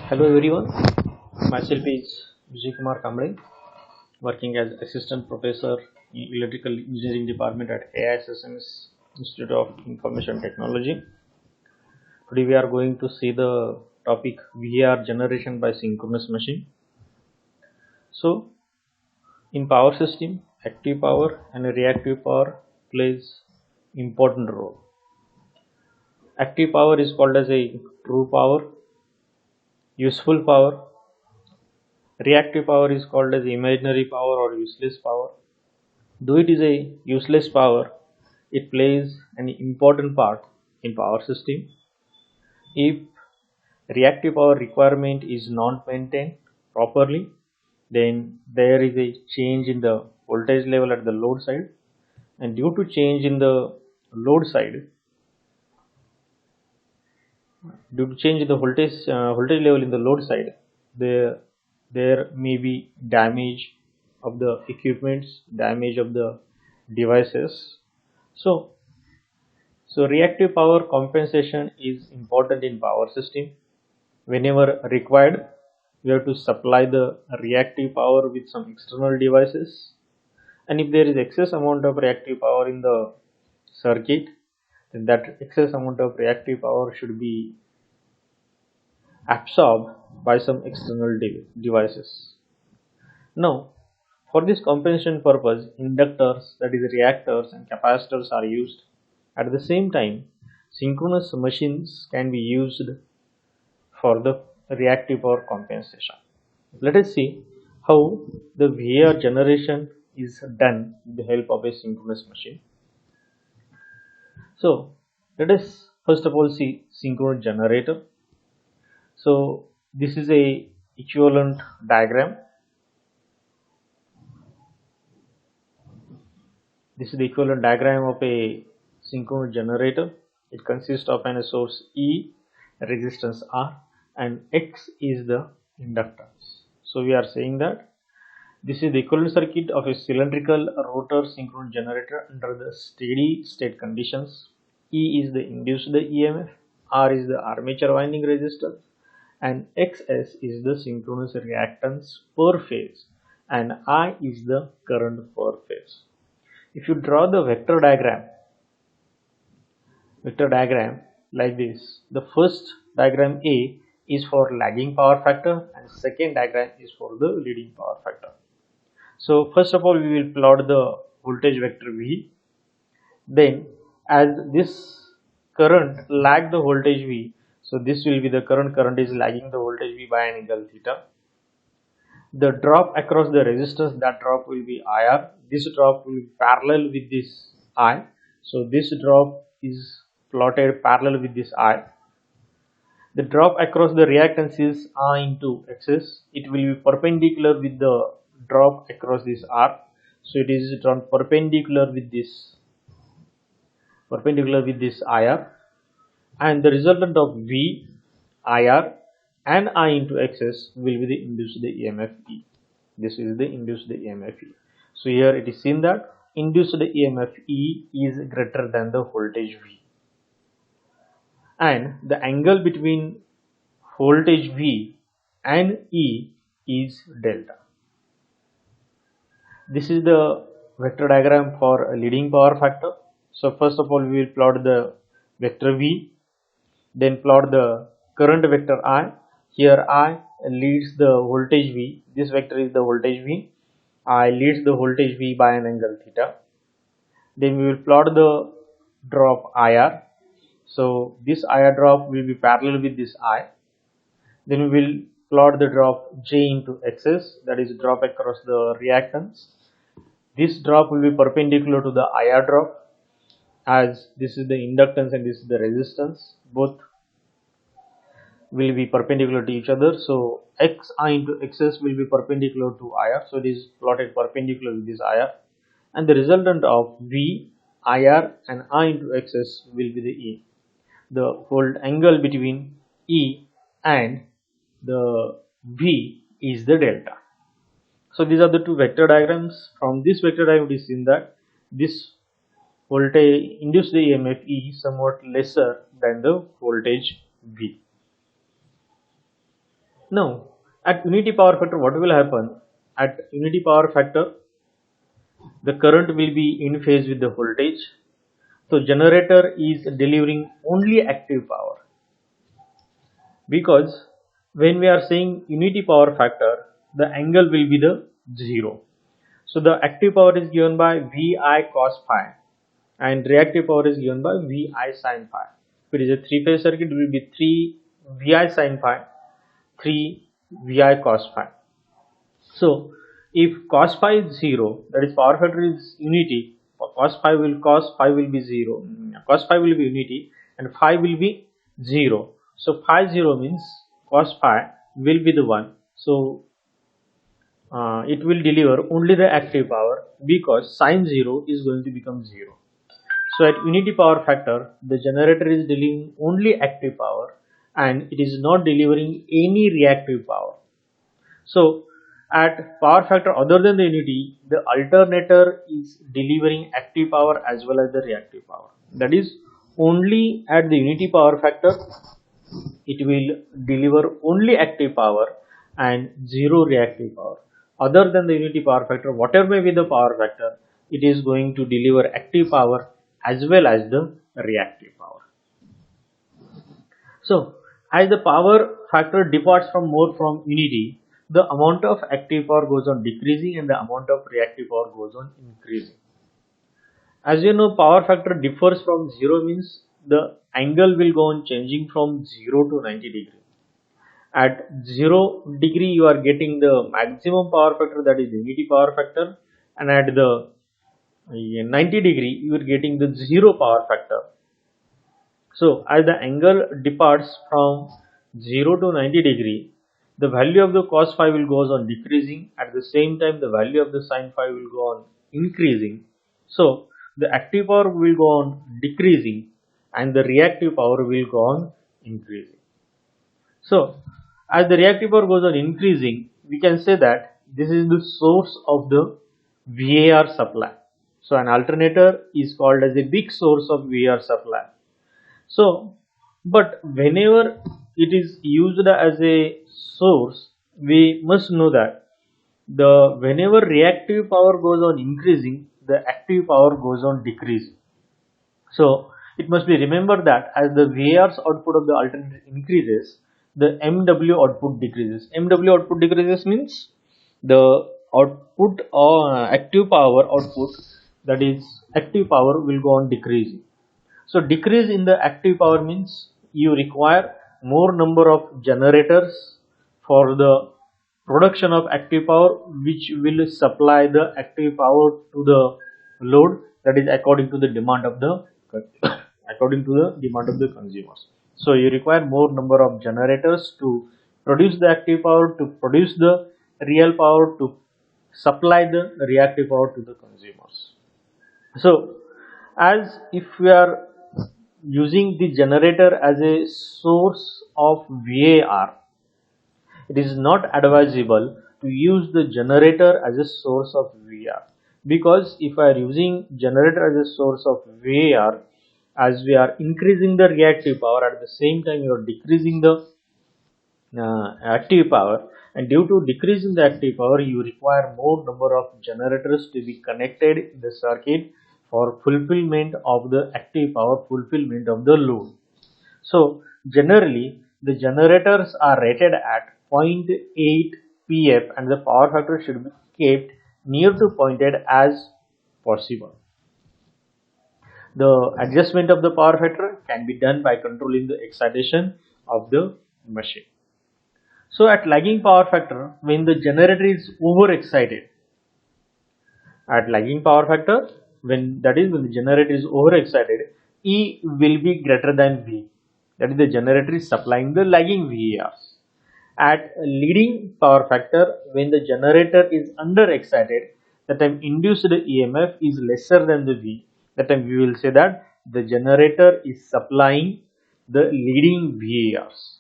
Hello everyone, myself is Vijay Kumar Kamble, working as Assistant Professor in Electrical Engineering Department at AISSM's Institute of Information Technology. Today we are going to see the topic VAR generation by synchronous machine. So, in power system, active power and reactive power plays important role. Active power is called as a true power, useful power. Reactive power is called as imaginary power or useless power. Though it is a useless power, it plays an important part in power system. If reactive power requirement is not maintained properly, then there is a change in the voltage level at the load side, and due to change in the load side, due to change in the voltage level in the load side, there there may be damage of the equipments, damage of the devices. So So reactive power compensation is important in power system. Whenever required, we have to supply the reactive power with some external devices. And if there is excess amount of reactive power in the circuit, then that excess amount of reactive power should be absorbed by some external devices. Now, for this compensation purpose, inductors, that is reactors and capacitors are used. At the same time, synchronous machines can be used for the reactive power compensation. Let us see how the VAR generation is done with the help of a synchronous machine. So, let us first of all see synchronous generator. So, this is a equivalent diagram. This is the equivalent diagram of a synchronous generator. It consists of a source E, resistance R, and X is the inductance. So we are saying that this is the equivalent circuit of a cylindrical rotor synchronous generator under the steady state conditions. E is the induced EMF, R is the armature winding resistance, and XS is the synchronous reactance per phase, and I is the current per phase. If you draw the vector diagram like this, the first diagram A is for lagging power factor and second diagram is for the leading power factor. So first of all, we will plot the voltage vector V. Then as this current lag the voltage V, so this will be the current is lagging the voltage V by an angle theta. The drop across the resistance, that drop will be IR. This drop will be parallel with this I. So this drop is plotted parallel with this I. The drop across the reactance is I into XS. It will be perpendicular with the drop across this R. So it is drawn perpendicular with this IR, and the resultant of V, IR and I into XS will be the induced EMF E. This is the induced EMF E. So here it is seen that induced EMF E is greater than the voltage V, and the angle between voltage V and E is delta. This is the vector diagram for a leading power factor. So first of all, we will plot the vector V, then plot the current vector I. Here I leads the voltage V. This vector is the voltage V. I leads the voltage V by an angle theta. Then we will plot the drop IR. So this IR drop will be parallel with this I. Then we will plot the drop J into XS, that is drop across the reactance. This drop will be perpendicular to the IR drop, as this is the inductance and this is the resistance. Both will be perpendicular to each other. So Xi into XS will be perpendicular to IR. So it is plotted perpendicular with this IR. And the resultant of V, IR and I into XS will be the E. The whole angle between E and the V is the delta. So these are the two vector diagrams. From this vector diagram, it is seen that this voltage induced EMF E is somewhat lesser than the voltage V. Now, at unity power factor, what will happen? At unity power factor, the current will be in phase with the voltage. So, generator is delivering only active power, because when we are saying unity power factor, the angle will be the 0. So, the active power is given by VI cos phi and reactive power is given by VI sin phi. If it is a three-phase circuit, it will be 3 VI sin phi, 3 VI cos phi. So, if cos phi is 0, that is power factor is unity, cos phi will be 0, cos phi will be unity and phi will be 0. So, phi 0 means cos phi will be the 1. So, it will deliver only the active power, because sin 0 is going to become 0. So at unity power factor, the generator is delivering only active power and it is not delivering any reactive power. So at power factor other than the unity, the alternator is delivering active power as well as the reactive power. That is, only at the unity power factor it will deliver only active power and zero reactive power. Other than the unity power factor, whatever may be the power factor, it is going to deliver active power as well as the reactive power. So, as the power factor departs from more from unity, the amount of active power goes on decreasing and the amount of reactive power goes on increasing. As you know, power factor differs from 0 means the angle will go on changing from 0 to 90 degree. At 0 degree you are getting the maximum power factor, that is unity power factor, and at the 90 degree you are getting the zero power factor. So as the angle departs from 0 to 90 degree, the value of the cos phi will goes on decreasing. At the same time, the value of the sin phi will go on increasing. So the active power will go on decreasing and the reactive power will go on increasing. So as the reactive power goes on increasing, we can say that this is the source of the VAR supply. So an alternator is called as a big source of VAR supply. So, but whenever it is used as a source, we must know that the whenever reactive power goes on increasing, the active power goes on decreasing. So it must be remembered that as the VAR's output of the alternator increases, the MW output decreases. MW output decreases means the output or active power output, that is active power, will go on decreasing. So decrease in the active power means you require more number of generators for the production of active power, which will supply the active power to the load, that is according to the demand of the consumers. So you require more number of generators to produce the active power, to produce the real power, to supply the reactive power to the consumers. So as if we are using the generator as a source of VAR, it is not advisable to use the generator as a source of VAR, because if I are using generator as a source of VAR, as we are increasing the reactive power, at the same time you are decreasing the active power, and due to decreasing the active power you require more number of generators to be connected in the circuit for fulfillment of the active power, fulfillment of the load. So generally the generators are rated at 0.8 PF and the power factor should be kept near to 0.8 as possible. The adjustment of the power factor can be done by controlling the excitation of the machine. So at lagging power factor, when the generator is overexcited, at lagging power factor, when the generator is overexcited, E will be greater than V. That is, the generator is supplying the lagging VARs. At leading power factor, when the generator is underexcited, that time induced EMF is lesser than the V. That time we will say that the generator is supplying the leading VARs.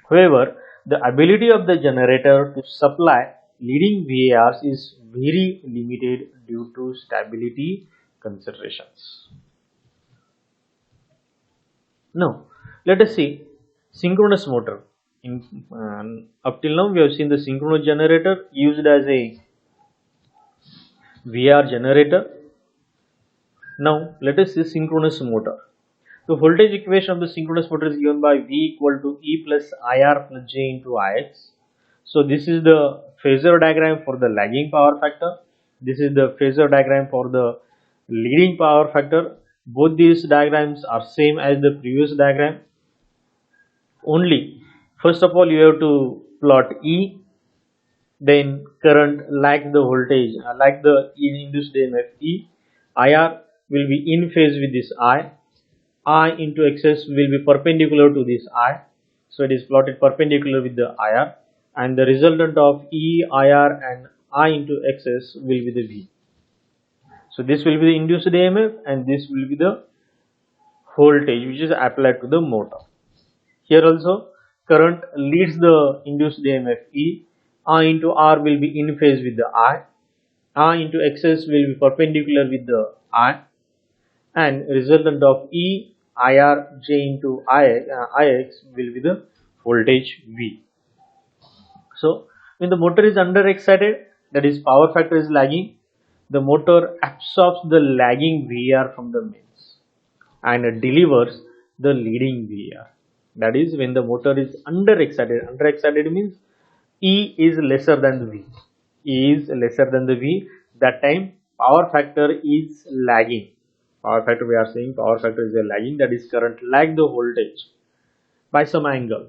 However, the ability of the generator to supply leading VARs is very limited due to stability considerations. Now, let us see synchronous motor. Up till now we have seen the synchronous generator used as a VR generator. Now let us see synchronous motor. The voltage equation of the synchronous motor is given by V equal to E plus IR plus J into IX. So this is the phasor diagram for the lagging power factor. This is the phasor diagram for the leading power factor. Both these diagrams are same as the previous diagram. Only first of all you have to plot E, then current like the voltage, like the induced EMF E. IR will be in phase with this I into XS will be perpendicular to this I. So it is plotted perpendicular with the IR, and the resultant of E, IR and I into XS will be the V. So this will be the induced EMF and this will be the voltage which is applied to the motor. Here also current leads the induced EMF E. I into R will be in phase with the I into XS will be perpendicular with the I, and resultant of E, IR, J into IX will be the voltage V. So when the motor is under excited, that is power factor is lagging, the motor absorbs the lagging VR from the mains and delivers the leading VR. That is when the motor is under excited. Under excited means E is lesser than the V. E is lesser than the V. That time power factor is lagging. Power factor, we are saying power factor is a lagging, that is current lag the voltage by some angle.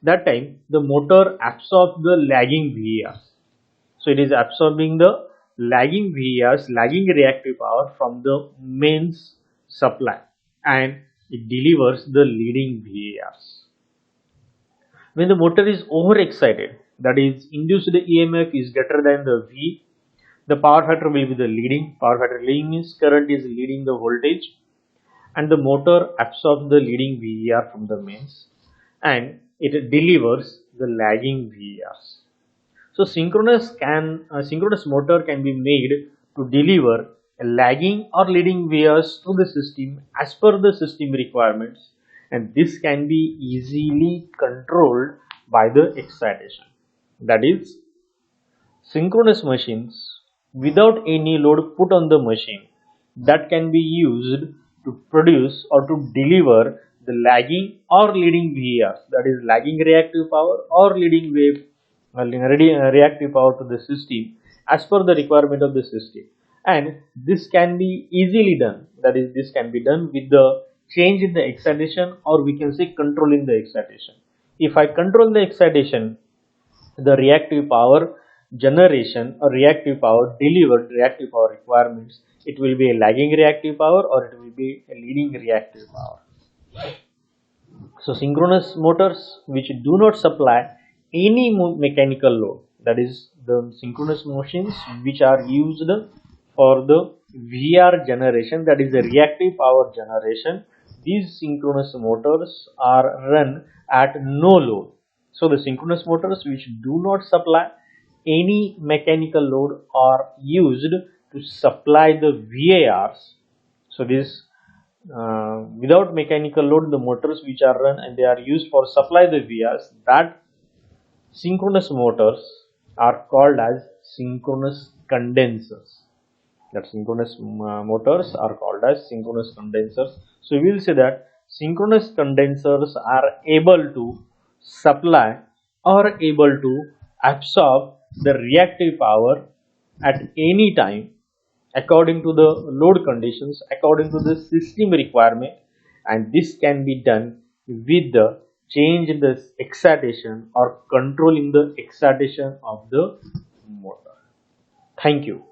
That time the motor absorbs the lagging VARs. So it is absorbing the lagging VARs, lagging reactive power from the mains supply, and it delivers the leading VARs. When the motor is overexcited, that is induced EMF is greater than the V, the power factor will be the leading. Power factor leading means current is leading the voltage, and the motor absorbs the leading VAR from the mains and it delivers the lagging VARs. So synchronous motor can be made to deliver a lagging or leading VARs to the system as per the system requirements, and this can be easily controlled by the excitation. That is, synchronous machines without any load put on the machine that can be used to produce or to deliver the lagging or leading VARs, that is lagging reactive power or leading reactive power to the system as per the requirement of the system. And this can be easily done, that is this can be done with the change in the excitation, or we can say controlling the excitation. If I control the excitation, the reactive power generation or reactive power delivered, reactive power requirements, it will be a lagging reactive power or it will be a leading reactive power. So synchronous motors which do not supply any mechanical load, that is the synchronous machines which are used for the VR generation, that is the reactive power generation, these synchronous motors are run at no load. So the synchronous motors which do not supply any mechanical load are used to supply the VARs. So this without mechanical load, the motors which are run and they are used for supply the VARs, that synchronous motors are called as synchronous condensers. That synchronous motors are called as synchronous condensers. So we will say that synchronous condensers are able to supply or able to absorb the reactive power at any time according to the load conditions, according to the system requirement, and this can be done with the change in the excitation or controlling the excitation of the motor. Thank you.